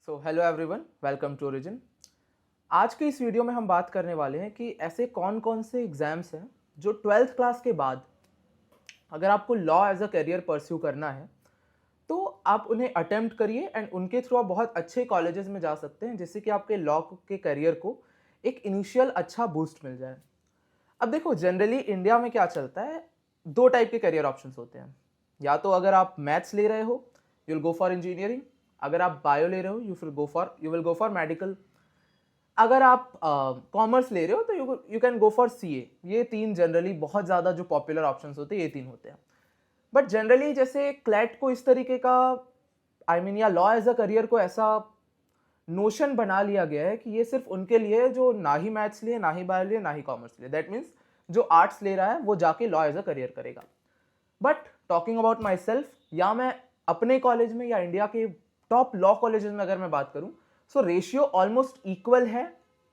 So hello everyone, welcome to origin. आज के इस वीडियो में हम बात करने वाले हैं कि ऐसे कौन कौन से एग्ज़ाम्स हैं जो 12th क्लास के बाद अगर आपको law as a career pursue करना है तो आप उन्हें अटेम्प्ट करिए एंड उनके थ्रू आप बहुत अच्छे कॉलेजेस में जा सकते हैं, जिससे कि आपके लॉ के करियर को एक इनिशियल अच्छा बूस्ट मिल जाए। अब देखो, जनरली इंडिया में क्या चलता है, दो टाइप के करियर ऑप्शंस होते हैं। या तो अगर आप मैथ्स ले रहे हो you will go for engineering, अगर आप बायो ले रहे हो you will go for medical, अगर आप कॉमर्स ले रहे हो तो you can go for CA. ये तीन जनरली बहुत ज़्यादा जो पॉपुलर ऑप्शंस होते हैं ये तीन होते हैं। बट जनरली जैसे क्लैट को इस तरीके का या लॉ एज अ करियर को ऐसा नोशन बना लिया गया है कि ये सिर्फ उनके लिए है जो ना ही मैथ्स लिए, ना ही बायो लिए, ना ही कॉमर्स लिए। दैट मीन्स जो आर्ट्स ले रहा है वो जाके लॉ एज अ करियर करेगा। But talking about my self, या मैं अपने कॉलेज में या इंडिया के टॉप लॉ कॉलेजेस में अगर मैं बात करूं, सो रेशियो ऑलमोस्ट इक्वल है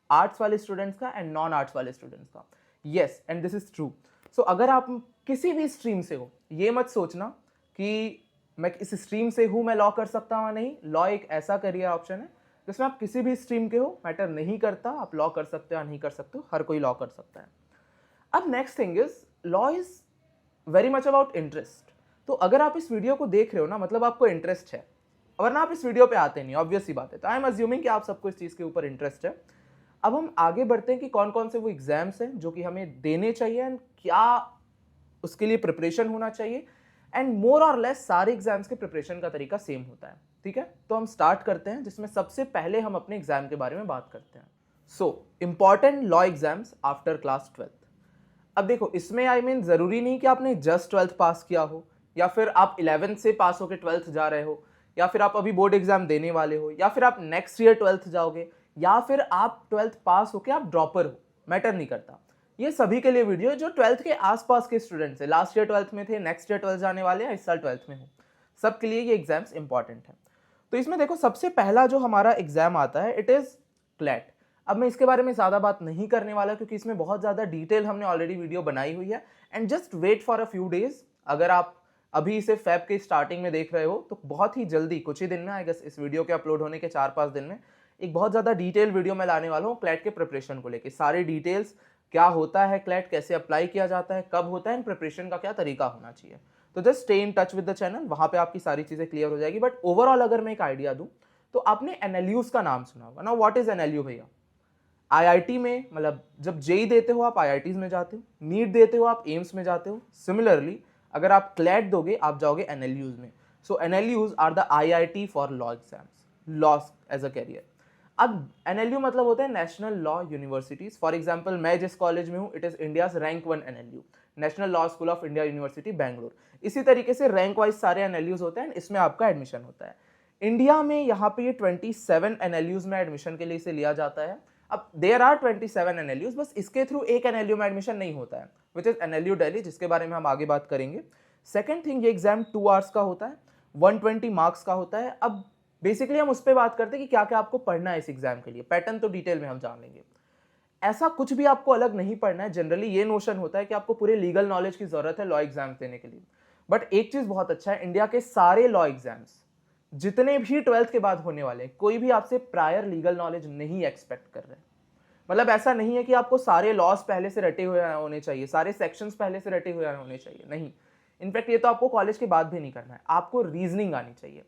आर्ट्स वाले स्टूडेंट्स का एंड नॉन आर्ट्स वाले स्टूडेंट्स का। Yes, and this is true. So अगर आप किसी भी स्ट्रीम से हो, ये मत सोचना कि मैं इस स्ट्रीम से हूं, मैं लॉ कर सकता हूं नहीं। लॉ एक ऐसा करियर ऑप्शन है जिसमें आप किसी भी स्ट्रीम के हो, मैटर नहीं करता आप लॉ कर सकते हो या नहीं कर सकते हो, हर कोई लॉ कर सकता है। अब next thing is, law is very much about interest. तो अगर आप इस वीडियो को देख रहे हो ना, मतलब आपको इंटरेस्ट है, वरना आप इस वीडियो पे आते नहीं, ऑब्वियस सी बात है। तो आई एम अज्यूमिंग कि आप सबको इस चीज़ के ऊपर इंटरेस्ट है। अब हम आगे बढ़ते हैं कि कौन कौन से वो एग्जाम्स हैं जो कि हमें देने चाहिए एंड क्या उसके लिए प्रिपरेशन होना चाहिए। एंड मोर और लेस सारे एग्जाम्स के प्रिपरेशन का तरीका सेम होता है। ठीक है, तो हम स्टार्ट करते हैं, जिसमें सबसे पहले हम अपने एग्जाम के बारे में बात करते हैं। So important law exams after class 12th। अब देखो, इसमें जरूरी नहीं कि आपने जस्ट 12th पास किया हो, या फिर आप 11th से पास होकर 12th जा रहे हो, या फिर आप अभी बोर्ड एग्जाम देने वाले हो, या फिर आप नेक्स्ट ईयर 12th जाओगे, या फिर आप 12th पास होकर आप ड्रॉपर हो, मैटर नहीं करता। ये सभी के लिए वीडियो है जो 12th के आसपास के स्टूडेंट्स है, लास्ट ईयर 12th में थे, नेक्स्ट ईयर 12th जाने वाले हैं, इस साल 12th में हो, सबके लिए ये एग्जाम्स इंपॉर्टेंट है। तो इसमें देखो, सबसे पहला जो हमारा एग्जाम आता है इट इज क्लैट। अब मैं इसके बारे में ज़्यादा बात नहीं करने वाला क्योंकि इसमें बहुत ज़्यादा डिटेल हमने ऑलरेडी वीडियो बनाई हुई है। And just wait for a few days. अगर आप अभी इसे फेब के स्टार्टिंग में देख रहे हो तो बहुत ही जल्दी, कुछ ही दिन में, आई गेस इस वीडियो के अपलोड होने के 4-5 दिन में, एक बहुत ज़्यादा डिटेल वीडियो मैं लाने वाला हूँ क्लैट के प्रिपरेशन को लेकर। सारी डिटेल्स, क्या होता है क्लैट, कैसे अप्लाई किया जाता है, कब होता है, एंड प्रिपरेशन का क्या तरीका होना चाहिए। तो just stay in touch with the channel, वहाँ पे आपकी सारी चीज़ें क्लियर हो जाएगी। बट ओवरऑल अगर मैं एक आइडिया दूँ तो आपने एनएलयूज का नाम सुना होगा ना। व्हाट इज एनएलयू भैया? आईआईटी में, मतलब जब जेई देते हो आप आईआईटीज में जाते हो, नीट देते हो आप एम्स में जाते हो। सिमिलरली अगर आप क्लैट दोगे आप जाओगे एनएलयूज में। So NLUs are the IIT for law exams, law as a career. अब एनएलयू मतलब होता है national law universities. For example मैं जिस कॉलेज में हूँ it is India's rank 1 NLU, national law school of India university Bangalore. इसी तरीके से रैंक वाइज सारे एनएलयूज होते हैं, इसमें आपका एडमिशन होता है। इंडिया में यहाँ पे ये 27 एनएलयूज में एडमिशन के लिए इसे लिया जाता है। अब देयर आर 27 एनएलयूज, बस इसके थ्रू एक एनएलयू में एडमिशन नहीं होता है, विच इज एनएलयू दिल्ली, जिसके बारे में हम आगे बात करेंगे। सेकंड थिंग, ये एग्जाम 2 आवर्स का होता है, 120 मार्क्स का होता है। अब बेसिकली हम उस पर बात करते हैं कि क्या क्या आपको पढ़ना है इस एग्जाम के लिए। पैटर्न तो डिटेल में हम जान लेंगे। ऐसा कुछ भी आपको अलग नहीं पढ़ना है। जनरली ये नोशन होता है कि आपको पूरे लीगल नॉलेज की जरूरत है लॉ एग्जाम्स देने के लिए। बट एक चीज बहुत अच्छा है, इंडिया के सारे लॉ एग्जाम्स जितने भी 12th के बाद होने वाले, कोई भी आपसे प्रायर लीगल नॉलेज नहीं एक्सपेक्ट कर रहे। मतलब ऐसा नहीं है कि आपको सारे लॉज पहले से रटे हुए होने चाहिए, सारे सेक्शंस पहले से रटे हुए होने चाहिए, नहीं। इनफैक्ट ये तो आपको कॉलेज के बाद भी नहीं करना है, आपको रीजनिंग आनी चाहिए।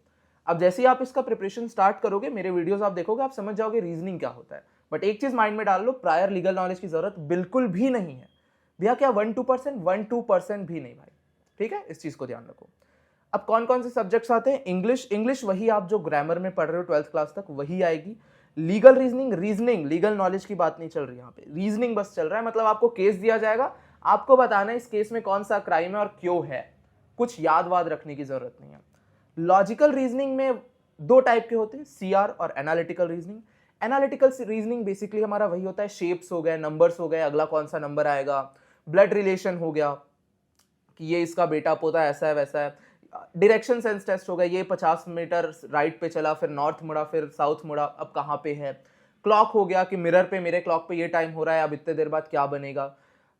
अब जैसे ही आप इसका प्रिपरेशन स्टार्ट करोगे, मेरे वीडियोस आप देखोगे, आप समझ जाओगे रीजनिंग क्या होता है। बट एक चीज माइंड में डाल लो, प्रायर लीगल नॉलेज की जरूरत बिल्कुल भी नहीं है भैया। क्या 1-2%? 1-2% भी नहीं भाई। ठीक है, इस चीज को ध्यान रखो। अब कौन कौन से सब्जेक्ट्स आते हैं? इंग्लिश वही आप जो ग्रामर में पढ़ रहे हो 12th क्लास तक वही आएगी। लीगल रीजनिंग लीगल नॉलेज की बात नहीं चल रही यहाँ पे, रीजनिंग बस चल रहा है। मतलब आपको केस दिया जाएगा, आपको बताना है इस केस में कौन सा क्राइम है और क्यों है, कुछ याद वाद रखने की जरूरत नहीं है। लॉजिकल रीजनिंग में 2 टाइप के होते हैं, सीआर और analytical reasoning. Analytical reasoning basically हमारा वही होता है, शेप्स हो गए, नंबर्स हो गए, अगला कौन सा नंबर आएगा, ब्लड रिलेशन हो गया कि ये इसका बेटा पोता ऐसा है वैसा है, डायरेक्शन सेंस टेस्ट हो गया, ये 50 मीटर राइट पे चला, फिर नॉर्थ मुड़ा, फिर साउथ मुड़ा, अब कहाँ पे है। क्लॉक हो गया कि मिरर पे, मेरे क्लॉक पे ये टाइम हो रहा है, अब इतने देर बाद क्या बनेगा।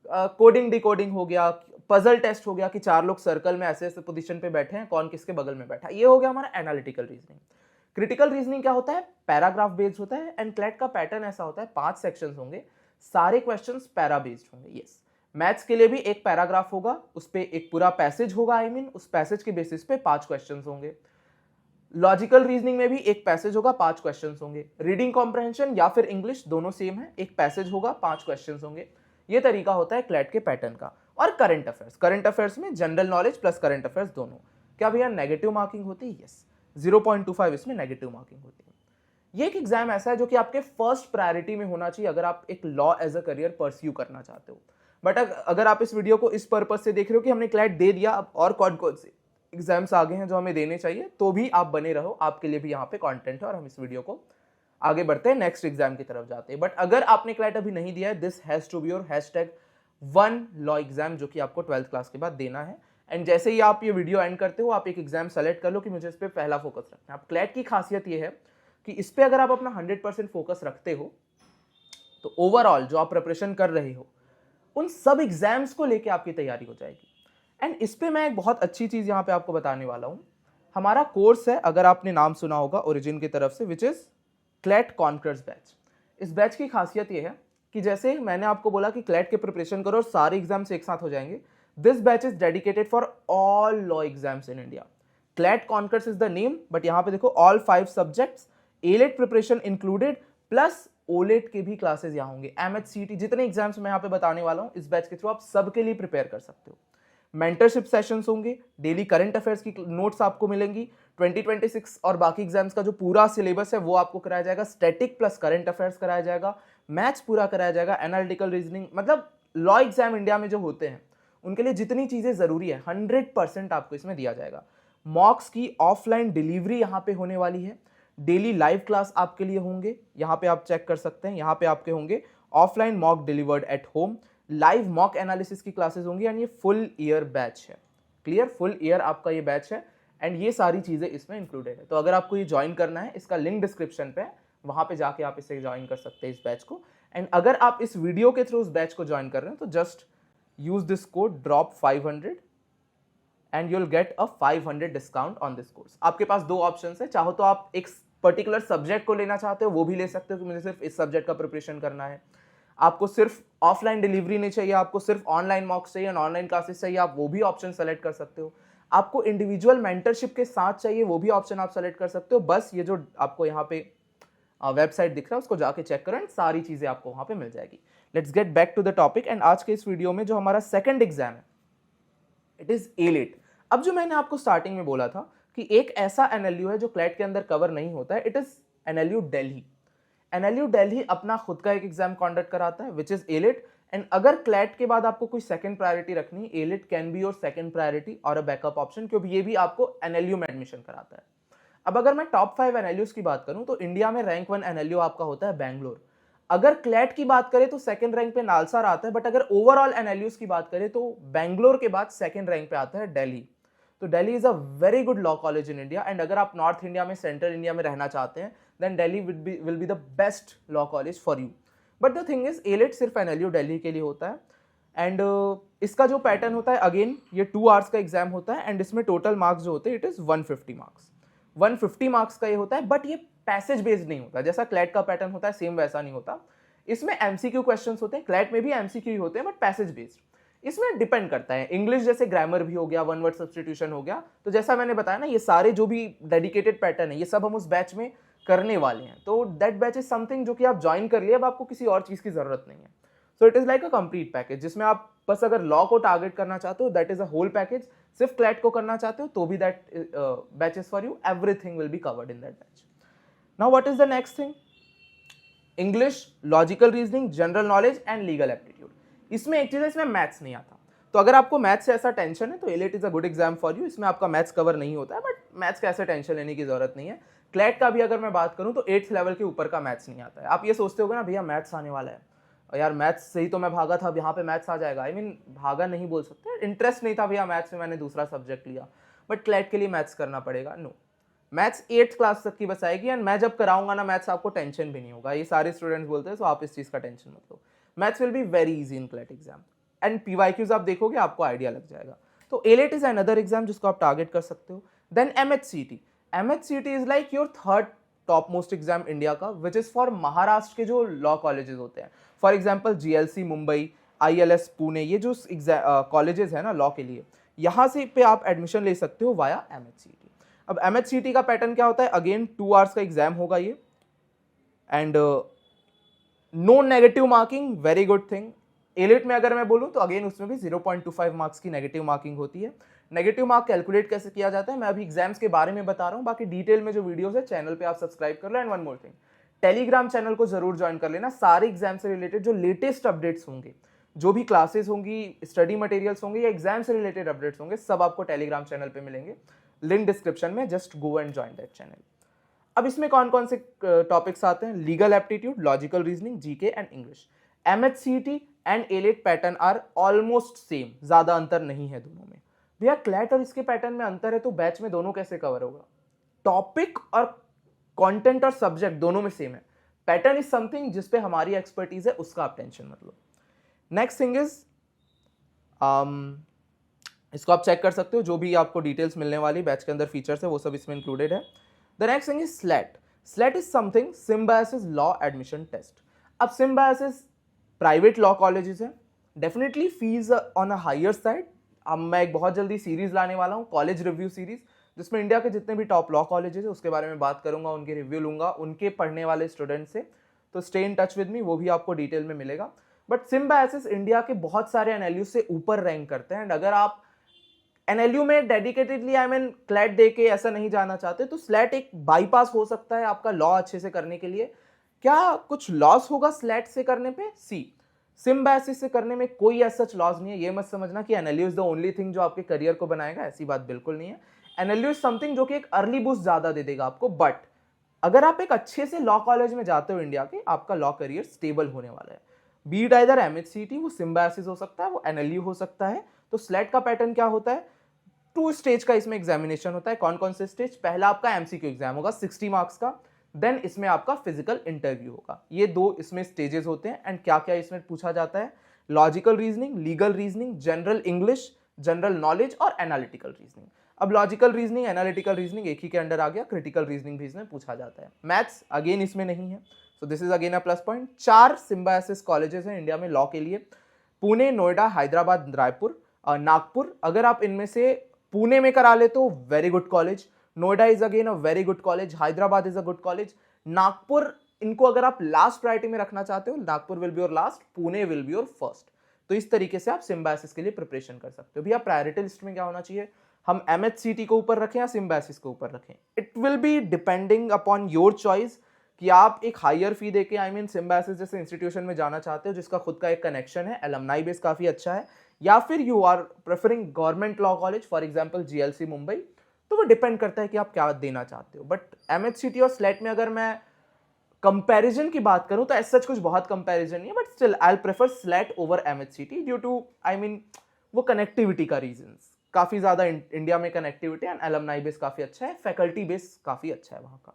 कोडिंग डिकोडिंग हो गया, पजल टेस्ट हो गया कि 4 लोग सर्कल में ऐसे ऐसे पोजीशन पे बैठे हैं, कौन किसके बगल में बैठा, ये हो गया हमारा एनालिटिकल रीजनिंग। क्रिटिकल रीजनिंग क्या होता है, पैराग्राफ बेस्ड होता है, एंड क्लैट का पैटर्न ऐसा होता है 5 सेक्शंस होंगे, सारे क्वेश्चंस पैरा बेस्ड होंगे। यस, मैथ्स के लिए भी एक पैराग्राफ होगा, उस पे एक पूरा पैसेज होगा, आई मीन उस पैसेज के बेसिस पे 5 क्वेश्चंस होंगे। लॉजिकल रीजनिंग में भी एक पैसेज होगा, 5 क्वेश्चंस होंगे। रीडिंग कॉम्प्रहेंशन या फिर इंग्लिश दोनों सेम है, एक पैसेज होगा, 5 क्वेश्चंस होंगे। ये तरीका होता है क्लैट के पैटर्न का। और करंट अफेयर्स में general knowledge plus current affairs दोनों। क्या भैया नेगेटिव मार्किंग होती है? यस, 0.25 इसमें नेगेटिव मार्किंग होती है। ये एक एग्जाम ऐसा है जो कि आपके फर्स्ट प्रायोरिटी में होना चाहिए अगर आप एक law as a career pursue करना चाहते हो। बट अगर आप इस वीडियो को इस पर्पज से देख रहे हो कि हमने क्लैट दे दिया, अब और कौन कौन से एग्जाम्स आगे हैं जो हमें देने चाहिए, तो भी आप बने रहो, आपके लिए भी यहाँ पे कंटेंट है और हम इस वीडियो को आगे बढ़ते हैं, नेक्स्ट एग्जाम की तरफ जाते हैं। बट अगर आपने क्लैट अभी नहीं दिया है, this has to be your #1 law exam जो कि आपको 12th क्लास के बाद देना है। एंड जैसे ही आप ये वीडियो एंड करते हो, आप एक एग्जाम सेलेक्ट कर लो कि मुझे इस पर पहला फोकस रखना है। अब क्लैट की खासियत ये है कि इस पर अगर आप अपना 100% फोकस रखते हो तो ओवरऑल जो आप प्रिपरेशन कर रहे हो उन सब एग्जाम्स को लेके आपकी तैयारी हो जाएगी। एंड इस पे मैं एक बहुत अच्छी चीज यहाँ पे आपको बताने वाला हूँ। हमारा कोर्स है, अगर आपने नाम सुना होगा ओरिजिन की तरफ से, which is CLAT conquers batch. इस बैच की खासियत ये है कि जैसे मैंने आपको बोला कि क्लैट के प्रिपरेशन करो और सारे एग्जाम्स एक साथ हो जाएंगे, this batch is dedicated for all law exams in India. CLAT conquers is the name, but यहाँ पे देखो all 5 subjects, AILET preparation included, plus OLED के भी क्लासेस यहाँ होंगे। MHCT जितने एग्जाम्स मैं यहाँ पे बताने वाला हूँ इस बैच के थ्रू आप सबके लिए प्रिपेयर कर सकते हो। मेंटरशिप सेशंस होंगे, डेली करंट अफेयर्स की नोट्स आपको मिलेंगी, 2026 और बाकी एग्जाम्स का जो पूरा सिलेबस है वो आपको कराया जाएगा, स्टैटिक प्लस करंट अफेयर्स कराया जाएगा, मैथ्स पूरा कराया जाएगा, एनालिटिकल रीजनिंग, मतलब लॉ एग्जाम इंडिया में जो होते हैं उनके लिए जितनी चीजें जरूरी है 100% आपको इसमें दिया जाएगा। मॉक्स की ऑफलाइन डिलीवरी यहाँ पे होने वाली है, डेली लाइव क्लास आपके लिए होंगे, यहाँ पे आप चेक कर सकते हैं, यहाँ पे आपके होंगे offline mock delivered at home, live mock analysis की क्लासेस होंगी, एंड ये फुल ईयर बैच है। क्लियर, फुल ईयर आपका ये बैच है एंड ये सारी चीजें इसमें इंक्लूडेड है। तो अगर आपको ये ज्वाइन करना है, इसका लिंक डिस्क्रिप्शन पे है, वहां पे जाके आप इसे ज्वाइन कर सकते हैं इस बैच को। एंड अगर आप इस वीडियो के थ्रू उस बैच को ज्वाइन कर रहे हैं तो just use this code DROP500 and you'll get a 500 discount on this course. आपके पास 2 ऑप्शन है, चाहो तो आप एक पर्टिकुलर सब्जेक्ट को लेना चाहते हो वो भी ले सकते हो कि मुझे सिर्फ इस सब्जेक्ट का प्रिपरेशन करना है, आपको सिर्फ ऑफलाइन डिलीवरी नहीं चाहिए, आपको सिर्फ ऑनलाइन मॉक्स चाहिए, ऑनलाइन क्लासेस चाहिए, आप वो भी ऑप्शन सेलेक्ट कर सकते हो, आपको इंडिविजुअल मेंटरशिप के साथ चाहिए वो भी ऑप्शन आप सेलेक्ट कर सकते हो। बस ये जो आपको यहाँ पे वेबसाइट दिख रहा है उसको जाके चेक करें, सारी चीजें आपको वहां पे मिल जाएगी। Let's get back to the topic. And आज के इस वीडियो में जो हमारा सेकंड एग्जाम है इट इज एलेट। अब जो मैंने आपको स्टार्टिंग में बोला था कि एक ऐसा एनएलयू है जो क्लैट के अंदर कवर नहीं होता है, it is NLU Delhi. NLU Delhi अपना खुद का एक एग्जाम कंडक्ट कराता है विच इज एलेट। एंड अगर क्लैट के बाद आपको कोई सेकंड प्रायोरिटी रखनी है, AILET can be your second priority और अ बैकअप ऑप्शन, क्योंकि ये भी आपको एनएलयू में एडमिशन कराता है। अब अगर मैं टॉप 5 एनएलयूज की बात करूं तो इंडिया में रैंक 1 एनएलयू आपका होता है बैंगलोर। अगर क्लैट की बात करें तो सेकंड रैंक पे नालसार आता है, बट अगर ओवरऑल एनएलयूज की बात करें तो बैंगलोर के बाद सेकंड रैंक पे आता है दिल्ली। तो Delhi is a very good law college in India. And अगर आप नॉर्थ इंडिया में, सेंट्रल इंडिया में रहना चाहते हैं then Delhi will be the best law college for you. But the thing is AILET सिर्फ एनएलयू दिल्ली के लिए होता है। एंड इसका जो पैटर्न होता है, अगेन ये 2 आवर्स का एग्जाम होता है एंड इसमें टोटल मार्क्स जो होते हैं इट इज 150 मार्क्स। 150 मार्क्स का ये होता है, बट ये पैसेज बेस्ड नहीं होता, जैसा क्लैट का पैटर्न होता है सेम वैसा नहीं होता। इसमें एमसीक्यू क्वेश्चंस होते हैं, क्लैट में भी एमसीक्यू ही होते हैं बट पैसेज बेस्ड। इसमें डिपेंड करता है, इंग्लिश जैसे ग्रामर भी हो गया, वन वर्ड सब्स्टिट्यूशन हो गया, तो जैसा मैंने बताया ना ये सारे जो भी डेडिकेटेड पैटर्न है ये सब हम उस बैच में करने वाले हैं। तो दैट बैच इज समथिंग जो कि आप ज्वाइन कर लिए, अब आपको किसी और चीज की जरूरत नहीं है। So it is like a complete package जिसमें आप बस अगर लॉ को टारगेट करना चाहते हो that is a whole package, सिर्फ क्लैट को करना चाहते हो तो भी that batch is for you, everything will be covered in that batch. Now what is the next thing? English, logical reasoning, general knowledge and legal aptitude. इसमें एक चीज है, इसमें मैथ्स नहीं आता। तो अगर आपको मैथ्स से ऐसा टेंशन है तो AILET is a good exam for you. इसमें आपका मैथ्स कवर नहीं होता है, बट मैथ्स का ऐसे टेंशन लेने की जरूरत नहीं है। क्लैट का भी अगर मैं बात करूं तो 8th लेवल के ऊपर का मैथ्स नहीं आता है। आप ये सोचते होगे ना भैया मैथ्स आने वाला है, और यार मैथ्स से ही तो मैं भागा था, अब यहाँ पे मैथ्स आ जाएगा। आई मीन भागा नहीं बोल सकते, इंटरेस्ट नहीं था भैया मैथ्स में, मैंने दूसरा सब्जेक्ट लिया, बट क्लैट के लिए मैथ्स करना पड़ेगा। नो, मैथ्स 8th क्लास तक की बस आएगी एंड मैं जब कराऊंगा ना मैथ्स आपको टेंशन भी नहीं होगा। ये सारे स्टूडेंट्स बोलते हैं, तो आप इस चीज का टेंशन मत लो। Maths will be very easy in CLAT exam and PYQs आप देखोगे आपको आइडिया लग जाएगा। तो एलेट इज अनदर एग्जाम जिसको आप टारगेट कर सकते हो। Then MHCT। MHCT is like your third top most exam India का, विच इज फॉर महाराष्ट्र के जो लॉ कॉलेजेस होते हैं. For example GLC Mumbai, ILS Pune, ये जो कॉलेजेस है ना लॉ के लिए, यहाँ से पे आप एडमिशन ले सकते हो वाया MHCT. अब MHCT का पैटर्न क्या होता है, अगेन 2 आवर्स का एग्जाम होगा ये, and no negative marking, very good thing. AILET में अगर मैं बोलूं तो अगेन उसमें भी 0.25 मार्क्स की नेगेटिव मार्किंग होती है. नेगेटिव मार्क कैलकुलेट कैसे किया जाता है मैं अभी एग्जाम्स के बारे में बता रहा हूं, बाकी डिटेल में जो वीडियोस है चैनल पे आप सब्सक्राइब कर लो. And one more thing, Telegram channel को जरूर ज्वाइन कर लेना. सारे एग्जाम से रिलेटेड जो लेटेस्ट अपडेट्स होंगे, जो भी क्लासेस होंगी, स्टडी मटेरियल्स होंगे या एग्जाम से रिलेटेड अपडेट्स होंगे, सब आपको टेलीग्राम चैनल पे मिलेंगे. लिंक डिस्क्रिप्शन में, just go and join that channel. अब इसमें कौन कौन से टॉपिक्स आते हैं, legal aptitude, logical reasoning, GK and English. MHCT and AILET pattern are almost same, ज्यादा अंतर नहीं है दोनों में. भैया क्लैट और इसके पैटर्न में अंतर है तो बैच में दोनों कैसे कवर होगा. टॉपिक और कंटेंट और सब्जेक्ट दोनों में सेम है. पैटर्न इज समथिंग जिस पे हमारी एक्सपर्टीज है, उसका आप टेंशन मत लो. नेक्स्ट थिंग इज, इसको आप चेक कर सकते हो, जो भी आपको डिटेल्स मिलने वाली बैच के अंदर फीचर्स है वो सब इसमें इंक्लूडेड है. The next thing is SLAT. SLAT is something Symbiosis law admission test. अब सिम्बायोसिस प्राइवेट लॉ कॉलेजेस है, definitely fees on a higher side. अब मैं एक बहुत जल्दी सीरीज लाने वाला हूँ, कॉलेज रिव्यू सीरीज, जिसमें इंडिया के जितने भी टॉप लॉ कॉलेजेस है उसके बारे में बात करूंगा, उनके रिव्यू लूंगा उनके पढ़ने वाले स्टूडेंट से. तो stay in touch with me, वो भी आपको डिटेल में मिलेगा. बट सिम्बायोसिस इंडिया के बहुत सारे एनएलयू से ऊपर रैंक करते हैं. एंड अगर आप एनएलयू में डेडिकेटेडली क्लैट दे के ऐसा नहीं जाना चाहते तो स्लैट एक बाईपास हो सकता है आपका लॉ अच्छे से करने के लिए. क्या कुछ लॉस होगा स्लैट से करने पे? सिम्बायोसिस से करने में कोई ऐसा सच लॉस नहीं है. ये मत समझना कि NLU is the only thing जो आपके करियर को बनाएगा, ऐसी बात बिल्कुल नहीं है. एनएलयू इज समथिंग जो कि एक अर्ली बूस्ट ज्यादा दे देगा आपको. बट अगर आप एक अच्छे से लॉ कॉलेज में जाते हो इंडिया के, आपका लॉ करियर स्टेबल होने वाला है. बीट आइदर MHCT, वो सिम्बायोसिस हो सकता है, वो एनएलयू हो सकता है. तो स्लैट का पैटर्न क्या होता है, 2 स्टेज का इसमें एग्जामिनेशन होता है. कौन कौन से स्टेज, पहला आपका MCQ एग्जाम होगा 60 मार्क्स का, देन इसमें आपका फिजिकल इंटरव्यू होगा. ये 2 इसमें स्टेजेस होते हैं. एंड क्या क्या इसमें पूछा जाता है, logical reasoning, legal reasoning, general English, general knowledge और एनालिटिकल रीजनिंग. अब लॉजिकल रीजनिंग, एनालिटिकल रीजनिंग एक ही के अंडर आ गया, क्रिटिकल रीजनिंग भी इसमें पूछा जाता है. मैथ्स अगेन इसमें नहीं है, so this is again a plus point. 4 symbiosis colleges हैं इंडिया में लॉ के लिए, पुणे, नोएडा, हैदराबाद, रायपुर, नागपुर. अगर आप इनमें से पुणे में करा ले तो very good college, Noida is again a very good college, Hyderabad is a good college, Nagpur इनको अगर आप लास्ट प्रायोरिटी में रखना चाहते हो, Nagpur will be your last, Pune will be your first. तो इस तरीके से आप सिम्बायोसिस के लिए प्रिपरेशन कर सकते हो. भैया प्रायोरिटी लिस्ट में क्या होना चाहिए, हम MHCT को ऊपर रखें या सिम्बायोसिस को ऊपर रखें? It will be depending upon your choice कि आप एक हायर फी देके सिम्बायोसिस जैसे इंस्टीट्यूशन में जाना चाहते हो जिसका खुद का एक कनेक्शन है, एलुमनाई बेस काफी अच्छा है, या फिर you are preferring government law college, for example GLC Mumbai. तो वो डिपेंड करता है कि आप क्या देना चाहते हो. बट MHCT और स्लैट में अगर मैं कंपैरिजन की बात करूं तो ऐसा कुछ बहुत कंपैरिजन नहीं है, but still I will prefer SLAT over MHCT due to वो कनेक्टिविटी का रीजंस. काफी ज्यादा इंडिया में कनेक्टिविटी एंड एलुमनाई बेस काफी अच्छा है, फैकल्टी बेस काफी अच्छा है वहां का.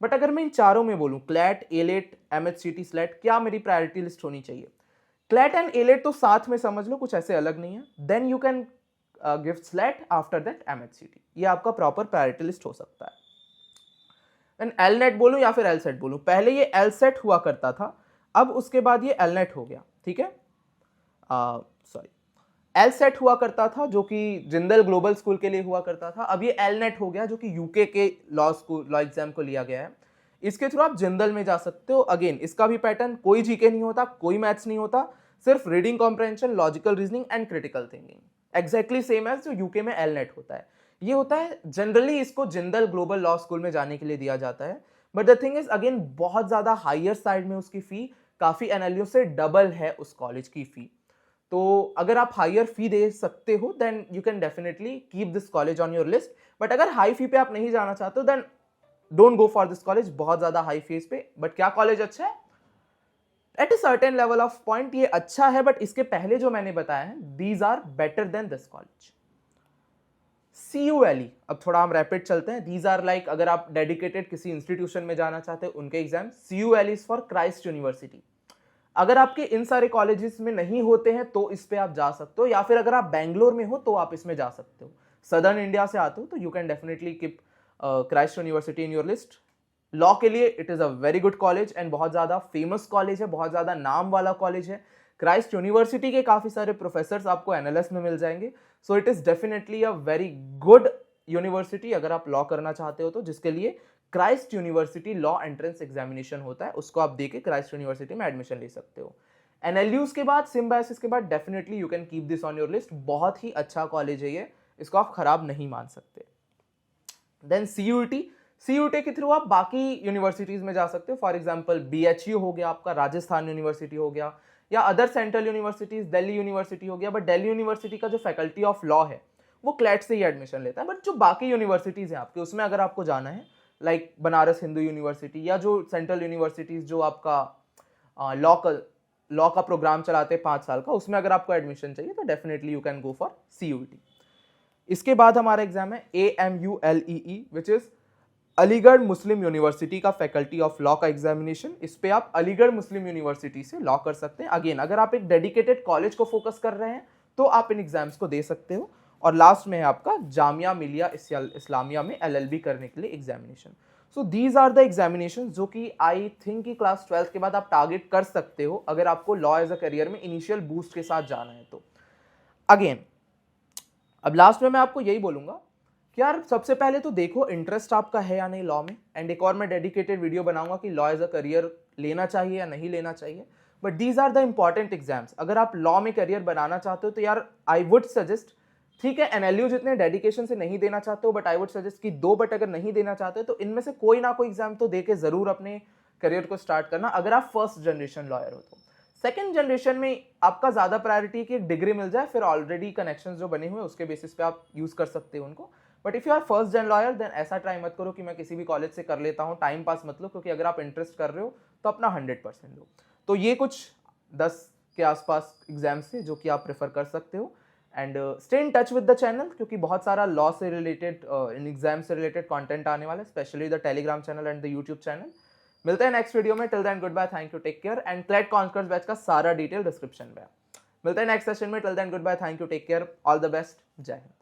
बट अगर मैं इन चारों में बोलूं, क्लैट, एलेट, MHCT, स्लैट, क्या मेरी प्रायोरिटी लिस्ट होनी चाहिए? क्लैट एंड एलेट तो साथ में समझ लो, कुछ ऐसे अलग नहीं है. Then you can give SLAT, after that MHCT. ये आपका प्रॉपर प्रायोरिटी लिस्ट हो सकता है. देन एलनेट बोलूं या फिर एलसेट बोलूं, पहले ये एलसेट हुआ करता था, अब उसके बाद ये एलनेट हो गया. ठीक है, सॉरी, एलसेट हुआ करता था जो कि जिंदल ग्लोबल स्कूल के लिए हुआ करता था. अब ये एलनेट हो गया जो कि यूके के लॉ एग्जाम को लिया गया है. इसके थ्रू आप जिंदल में जा सकते हो. अगेन इसका भी पैटर्न, कोई जीके नहीं होता, कोई मैथ्स नहीं होता, सिर्फ reading comprehension, logical reasoning and critical thinking. Exactly same as जो यूके में एलनेट होता है. ये होता है जनरली, इसको जिंदल ग्लोबल लॉ स्कूल में जाने के लिए दिया जाता है. But the thing is again बहुत ज्यादा हायर साइड में उसकी फी, काफी एनएलयू से डबल है उस कॉलेज की फी. तो अगर आप हायर फी दे सकते हो then you can definitely keep this college on your list. But अगर हाई फी पे आप नहीं जाना चाहते हो then don't go for this college, बहुत ज्यादा हाई फीस पे. बट क्या कॉलेज अच्छा है? At a certain level of point ये अच्छा है, बट इसके पहले जो मैंने बताया है, these are better than this college. CULE, अब थोड़ा हम रैपिड चलते हैं. दीज आर लाइक, अगर आप डेडिकेटेड किसी इंस्टीट्यूशन में जाना चाहते हैं उनके exam. CULE is for Christ university. अगर आपके इन सारे कॉलेजेस में नहीं होते हैं तो इस पे आप जा सकते हो, या फिर अगर आप बैंगलोर में हो तो आप इसमें जा सकते हो. सदर्न इंडिया से आते हो तो you can definitely keep Christ university in your list. Law के लिए it is a very good college and बहुत ज़्यादा फेमस कॉलेज है, बहुत ज़्यादा नाम वाला कॉलेज है। क्राइस्ट यूनिवर्सिटी के काफ़ी सारे प्रोफेसर्स आपको एनएलएस में मिल जाएंगे। So it is definitely a very good university अगर आप लॉ करना चाहते हो तो, जिसके लिए Christ university law entrance examination होता है, उसको आप देके क्राइस्ट यूनिवर्सिटी में एडमिशन ले सकते हो। एनएलयूज के बाद, सिम्बायोसिस के बाद definitely you can keep this on your list. बहुत ही अच्छा कॉलेज है ये, इसको आप खराब नहीं मान सकते। देन सीयूटी के थ्रू आप बाकी यूनिवर्सिटीज में जा सकते हो। फॉर एग्जांपल बीएचयू हो गया आपका, राजस्थान यूनिवर्सिटी हो गया, या other central universities, Delhi university हो गया। बट दिल्ली यूनिवर्सिटी का जो फैकल्टी ऑफ लॉ है वो क्लैट से ही एडमिशन लेता है। बट जो बाकी यूनिवर्सिटीज हैं आपके, उसमें अगर आपको जाना है, लाइक बनारस हिंदू यूनिवर्सिटी या जो सेंट्रल यूनिवर्सिटीज जो आपका लॉ का प्रोग्राम चलाते हैं 5 साल का, उसमें अगर आपको एडमिशन चाहिए तो definitely you can go for CUET. इसके बाद हमारा एग्जाम है AMULEE which is Aligarh Muslim University का फैकल्टी ऑफ लॉ का एग्जामिनेशन। इस पे आप अलीगढ़ मुस्लिम यूनिवर्सिटी से लॉ कर सकते हैं। अगेन अगर आप एक डेडिकेटेड कॉलेज को फोकस कर रहे हैं तो आप इन एग्जाम्स को दे सकते हो। और लास्ट में है आपका जामिया मिलिया इस्लामिया में LLB करने के लिए examination. So these are the examination जो कि आई थिंक कि क्लास 12 के बाद आप टारगेट कर सकते हो अगर आपको लॉ एज अ करियर में इनिशियल बूस्ट के साथ जाना है तो। अगेन अब लास्ट में मैं आपको यही बोलूंगा कि यार सबसे पहले तो देखो इंटरेस्ट आपका है या नहीं लॉ में। एंड एक और मैं डेडिकेटेड वीडियो बनाऊंगा कि लॉ एज अ करियर लेना चाहिए या नहीं लेना चाहिए। But these are the important exams. अगर आप लॉ में करियर बनाना चाहते हो तो यार आई वुड सजेस्ट, ठीक है एनएलयू जितने डेडिकेशन से नहीं देना चाहते हो, बट आई वुड सजेस्ट कि 2 बट अगर नहीं देना चाहते तो इनमें से कोई ना कोई एग्जाम तो देके जरूर अपने करियर को स्टार्ट करना अगर आप फर्स्ट जनरेशन लॉयर हो तो। सेकंड जनरेशन में आपका ज्यादा प्रायोरिटी की एक डिग्री मिल जाए, फिर ऑलरेडी कनेक्शंस जो बने हुए उसके बेसिस पे आप यूज कर सकते हो उनको। But if you are first gen lawyer then ऐसा ट्राई मत करो कि मैं किसी भी कॉलेज से कर लेता हूँ, टाइम पास मत लो, क्योंकि अगर आप इंटरेस्ट कर रहे हो तो अपना 100% दो। तो ये कुछ 10 के आसपास एग्जाम्स थे जो कि आप प्रेफर कर सकते हो। And stay in touch with the channel, क्योंकि बहुत सारा लॉ से रिलेटेड इन एग्जाम से रिलेटेड कंटेंट आने वाला है, specially the Telegram channel and the YouTube channel. मिलते हैं नेक्स्ट वीडियो में। Till then goodbye, thank you, take care. And CLAT conquers batch का सारा डिटेल डिस्क्रिप्शन में। मिलते हैं नेक्स्ट सेशन में। Till then goodbye, thank you, take care, all the best, जय हिंद।